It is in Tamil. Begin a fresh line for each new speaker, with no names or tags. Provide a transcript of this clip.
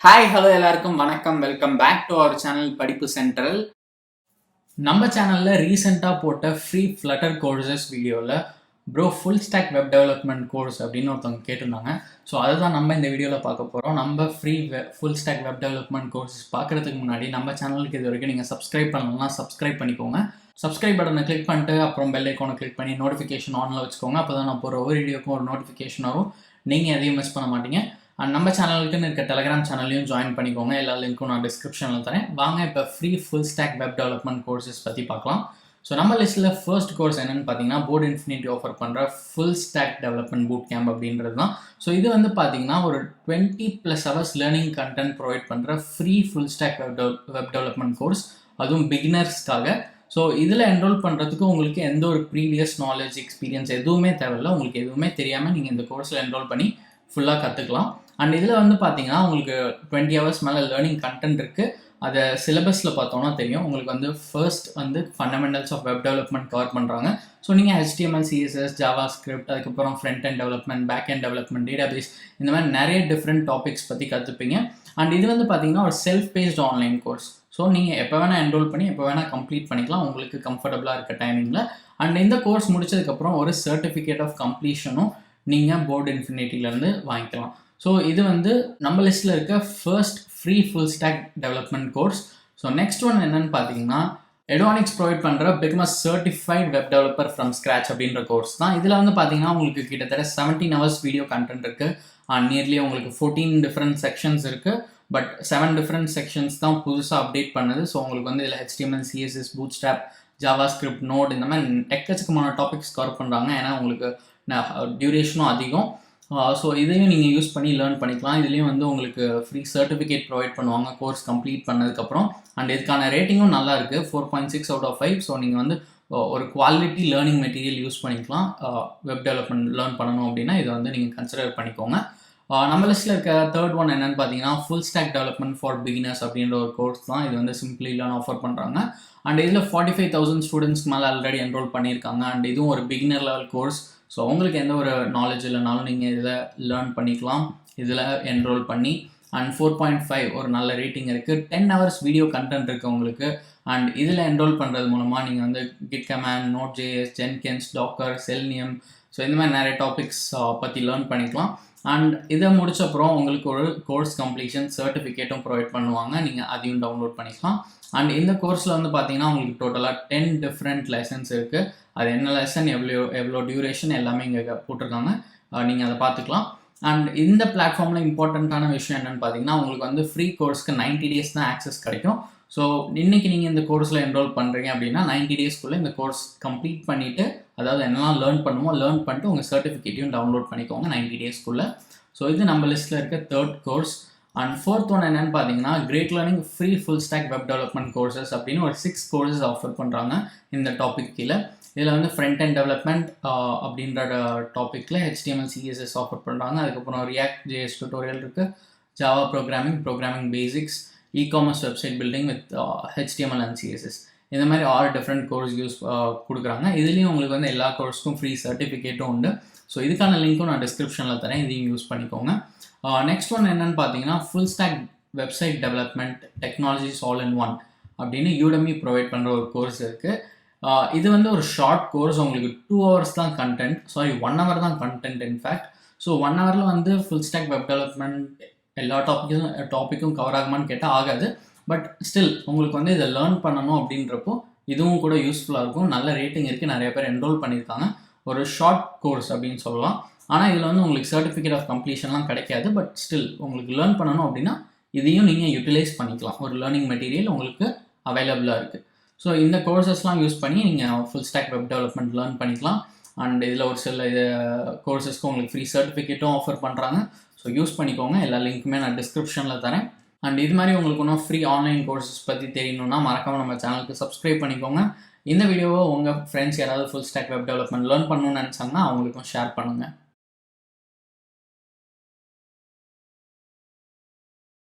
ஹாய் ஹலோ எல்லாருக்கும் வணக்கம். Welcome back to our channel Padippu central. நம்ம சேனலில் ரீசெண்டாக போட்ட ஃப்ரீ ஃப்ளட்டர் கோர்சஸ் வீடியோவில் pro full stack web development course அப்படின்னு ஒருத்தவங்க கேட்டிருந்தாங்க. ஸோ அதை தான் நம்ம இந்த வீடியோவில் பார்க்க போகிறோம். நம்ம free full stack web development courses பார்க்குறதுக்கு முன்னாடி நம்ம சேனலுக்கு இது வரைக்கும் நீங்கள் சப்ஸ்கிரைப் பண்ணலன்னா சப்ஸ்கிரைப் பண்ணிக்கோங்க. சப்ஸ்கிரைப் பட்டனை கிளிக் பண்ணிட்டு அப்புறம் பெல் ஐக்கானை கிளிக் பண்ணி நோட்டிஃபிகேஷன் ஆனில் வச்சுக்கோங்க. அப்போ தான் நான் போகிற ஒவ்வொரு வீடியோக்கும் ஒரு நோட்டிஃபிகேஷன் வரும். நீங்கள் எதையும் மிஸ் பண்ண மாட்டீங்க. அண்ட் நம்ம சேனலுக்குன்னு இருக்க டெலிகிராம் சேனல்லையும் ஜாயின் பண்ணிக்கோங்க. எல்லா லிங்க்கும் நான் டிஸ்கிரிப்ஷனில் தரேன். வாங்க இப்போ free full stack web development courses பற்றி பார்க்கலாம். ஸோ நம்ம லிஸ்ட்டில் ஃபர்ஸ்ட் கோர்ஸ் என்னென்னு பார்த்தீங்கன்னா போர்ட் இன்ஃபினிட்டி ஆஃபர் பண்ணுற full stock development boot camp அப்படின்றது தான். ஸோ இது வந்து பார்த்தீங்கன்னா ஒரு 20+ hours லேர்னிங் கண்டென்ட் ப்ரொவைட் பண்ணுற free full stack web development course, அதுவும் பிகினர்ஸ்க்காக. ஸோ இதில் என்ரோல் பண்ணுறதுக்கு உங்களுக்கு எந்த ஒரு ப்ரீவியஸ் நாலேஜ் எக்ஸ்பீரியன்ஸ் எதுவுமே தேவையில்லை. உங்களுக்கு எதுவுமே தெரியாமல் நீங்கள் இந்த கோர்ஸில் என்ரோல் பண்ணி ஃபுல்லாக கற்றுக்கலாம். அண்ட் இதில் வந்து பார்த்தீங்கன்னா உங்களுக்கு 20 hours மேலே லேர்னிங் கண்டென்ட் இருக்குது. அதை சிலபஸில் பார்த்தோன்னா தெரியும். உங்களுக்கு வந்து ஃபர்ஸ்ட் வந்து fundamentals of web development cover பண்ணுறாங்க. ஸோ நீங்கள் HTML, CSS, ஜாவா ஸ்கிரிப்ட், அதுக்கப்புறம் front end development, back end development, database, இந்த மாதிரி நிறைய டிஃப்ரெண்ட் டாபிக்ஸ் பற்றி கற்றுப்பீங்க. அண்ட் இது வந்து பார்த்தீங்கன்னா ஒரு self paced online course. So நீங்கள் எப்போ வேணால் என்ரோல் பண்ணி எப்போ வேணால் கம்ப்ளீட் பண்ணிக்கலாம் உங்களுக்கு கம்ஃபர்டபுளாக இருக்க டைமிங்கில். அண்ட் இந்த கோர்ஸ் முடிச்சதுக்கப்புறம் ஒரு சர்டிஃபிகேட் ஆஃப் கம்ப்ளீஷனும் நீங்கள் போர்ட் இன்ஃபினிட்டிலேருந்து வாங்கிக்கலாம். ஸோ இது வந்து நம்ம லிஸ்ட்டில் இருக்க first free full stock development course. So next one என்னன்னு பார்த்தீங்கன்னா எடோனிக்ஸ் ப்ரொவைட் பண்ணுற become a certified web developer from scratch அப்படின்ற கோர்ஸ் தான். இதில் வந்து பார்த்தீங்கன்னா உங்களுக்கு கிட்டத்தட்ட 17 hours வீடியோ கண்டென்ட் இருக்குது. நியர்லி உங்களுக்கு 14 டிஃப்ரெண்ட் செக்ஷன்ஸ் இருக்குது. பட் 7 டிஃப்ரெண்ட் செக்ஷன்ஸ் தான் புதுசாக அப்டேட் பண்ணது. ஸோ உங்களுக்கு வந்து இதில் HTML, CSS, bootstrap, JavaScript, node, இந்த மாதிரி எக்கச்சக்கமான டாபிக்ஸ் கவர் பண்ணுறாங்க. ஏன்னா உங்களுக்கு டியூரேஷனும் அதிகம். ஸோ இதையும் நீங்கள் யூஸ் பண்ணி லேர்ன் பண்ணிக்கலாம். இதுலேயும் வந்து உங்களுக்கு ஃப்ரீ சர்டிஃபிகேட் ப்ரொவைட் பண்ணுவாங்க கோர்ஸ் கம்ப்ளீட் பண்ணதுக்கப்புறம். அண்ட் இதுக்கான ரேட்டிங்கும் நல்லா இருக்குது, 4.6 out of 5. ஸோ நீங்கள் வந்து ஒரு குவாலிட்டி லேர்னிங் மெட்டீரியல் யூஸ் பண்ணிக்கலாம். வெப் டெவலப்மெண்ட் லேர்ன் பண்ணணும் அப்படின்னா இதை வந்து நீங்கள் கன்சிடர் பண்ணிக்கோங்க. நம்ம லிஸ்ட்டில் இருக்க தேர்ட் ஒன் என்னென்னு பார்த்தீங்கன்னா full stock development for beginners அப்படின்ற ஒரு கோர்ஸ் தான். இது வந்து சிம்பிளி லேர்ன் ஆஃபர் பண்ணுறாங்க. அண்ட் இதில் 45,000 ஸ்டூடெண்ட்ஸ்க்கு மேலே ஆல்ரெடி என்ரோல் பண்ணியிருக்காங்க. அண்ட் இதுவும் ஒரு பிகினர் லெவல் கோர்ஸ். ஸோ உங்களுக்கு எந்த ஒரு நாலேஜ் இல்லைனாலும் நீங்கள் இதில் லேர்ன் பண்ணிக்கலாம், இதில் என்ரோல் பண்ணி. அண்ட் 4.5 ஒரு நல்ல ரேட்டிங் இருக்குது. 10 hours வீடியோ கண்டென்ட் இருக்குது உங்களுக்கு. அண்ட் இதில் என்ரோல் பண்ணுறது மூலமாக நீங்கள் வந்து git command, Node.js, Jenkins, Docker, Selenium, so இந்த மாதிரி நிறைய டாபிக்ஸ் பற்றி லேர்ன் பண்ணிக்கலாம். அண்ட் இதை முடிச்சப்பறம் உங்களுக்கு ஒரு கோர்ஸ் கம்ப்ளீஷன் சர்டிஃபிகேட்டும் ப்ரொவைட் பண்ணுவாங்க. நீங்கள் அதையும் டவுன்லோட் பண்ணிக்கலாம். அண்ட் இந்த கோர்ஸில் வந்து பார்த்தீங்கன்னா உங்களுக்கு டோட்டலாக 10 டிஃப்ரெண்ட் லெசன்ஸ் இருக்குது. அது என்ன லெசன், எவ்வளோ டியூரேஷன் எல்லாமே இங்கே போட்டிருக்காங்க. நீங்கள் அதை பார்த்துக்கலாம். அண்ட் இந்த பிளாட்ஃபார்மில் இம்பார்ட்டண்ட்டான விஷயம் என்னென்னு பார்த்தீங்கன்னா உங்களுக்கு வந்து ஃப்ரீ கோர்ஸ்க்கு 90 days தான் ஆக்சஸ் கிடைக்கும். ஸோ இன்றைக்கி நீங்கள் இந்த கோர்ஸில் என்ரோல் பண்ணுறீங்க அப்படின்னா 90 daysக்குள்ளே இந்த கோர்ஸ் கம்ப்ளீட் பண்ணிவிட்டு, அதாவது என்னெல்லாம் லேர்ன் பண்ணுமோ லேர்ன் பண்ணிட்டு உங்கள் சர்டிஃபிகேட்டையும் டவுன்லோட் பண்ணிக்கோங்க 90 daysக்குள்ளே. ஸோ இது நம்ம லிஸ்ட்டில் இருக்க third course. And fourth one என்னென்னு பார்த்தீங்கன்னா great learning free full stack web development courses அப்படின்னு ஒரு 6 courses ஆஃபர் பண்ணுறாங்க இந்த டாபிக் கீழே. இதில் வந்து ஃப்ரண்ட் அண்ட் டெவலப்மெண்ட் அப்படின்ற டாப்பிக்கில் HTML, CSS ஆஃபர் பண்ணுறாங்க. அதுக்கப்புறம் React.js டியூட்டோரியல் இருக்குது, Java programming basics, e-commerce website building with HTML and CSS, இந்த மாதிரி 6 டிஃப்ரெண்ட் கோர்ஸ் கொடுக்குறாங்க. இதுலேயும் உங்களுக்கு வந்து எல்லா கோர்ஸ்க்கும் ஃப்ரீ சர்டிஃபிகேட்டும் உண்டு. ஸோ இதுக்கான லிங்க்கும் நான் டிஸ்கிரிப்ஷனில் தரேன், இதையும் யூஸ் பண்ணிக்கோங்க. நெக்ஸ்ட் ஒன் என்னென்னு பார்த்தீங்கன்னா full stack website development technologies all in one அப்படின்னு Udemy ப்ரொவைட் பண்ணுற ஒரு கோர்ஸ் இருக்குது. இது வந்து ஒரு ஷார்ட் கோர்ஸ். உங்களுக்கு 2 hours தான் கண்டென்ட், 1 hour தான் கண்டென்ட் இன்ஃபேக்ட். ஸோ 1 hourல வந்து ஃபுல் ஸ்டாக் வெப் டெவலப்மெண்ட் எல்லா டாப்பிக்கும் கவர் ஆகுமான்னு கேட்டால் ஆகாது. பட் ஸ்டில் உங்களுக்கு வந்து இதை லேர்ன் பண்ணணும் அப்படின்றப்போ இதுவும் கூட யூஸ்ஃபுல்லாக இருக்கும். நல்ல ரேட்டிங் இருக்குது, நிறைய பேர் என்ரோல் பண்ணியிருக்காங்க. ஒரு ஷார்ட் கோர்ஸ் அப்படின்னு சொல்லலாம். ஆனால் இதில் வந்து உங்களுக்கு சர்டிஃபிகேட் ஆஃப் கம்ப்ளீஷன்லாம் கிடைக்காது. பட் ஸ்டில் உங்களுக்கு லேர்ன் பண்ணணும் அப்படின்னா இதையும் நீங்கள் யூட்டிலைஸ் பண்ணிக்கலாம். ஒரு லேர்னிங் மெட்டீரியல் உங்களுக்கு அவைலபிளாக இருக்குது. ஸோ இந்த கோர்சஸ்லாம் யூஸ் பண்ணி நீங்கள் full stack web development learn பண்ணிக்கலாம். அண்ட் இதில் ஒரு சில கோர்சஸ்க்கு உங்களுக்கு ஃப்ரீ சர்டிஃபிகேட்டும் ஆஃபர் பண்ணுறாங்க. ஸோ யூஸ் பண்ணிக்கோங்க. எல்லா லிங்க்குமே நான் டிஸ்கிரிப்ஷனில் தரேன். அண்ட் இது மாதிரி உங்களுக்கு இன்னும் ஃப்ரீ ஆன்லைன் கோர்சஸ் பற்றி தெரியணுன்னா மறக்காமல் நம்ம சேனலுக்கு சப்ஸ்கிரைப் பண்ணிக்கோங்க. இந்த வீடியோவை உங்கள் ஃப்ரெண்ட்ஸ் யாராவது full stack web development learn பண்ணணும்னு நினச்சாங்கன்னா அவங்களுக்கும் ஷேர் பண்ணுங்கள்.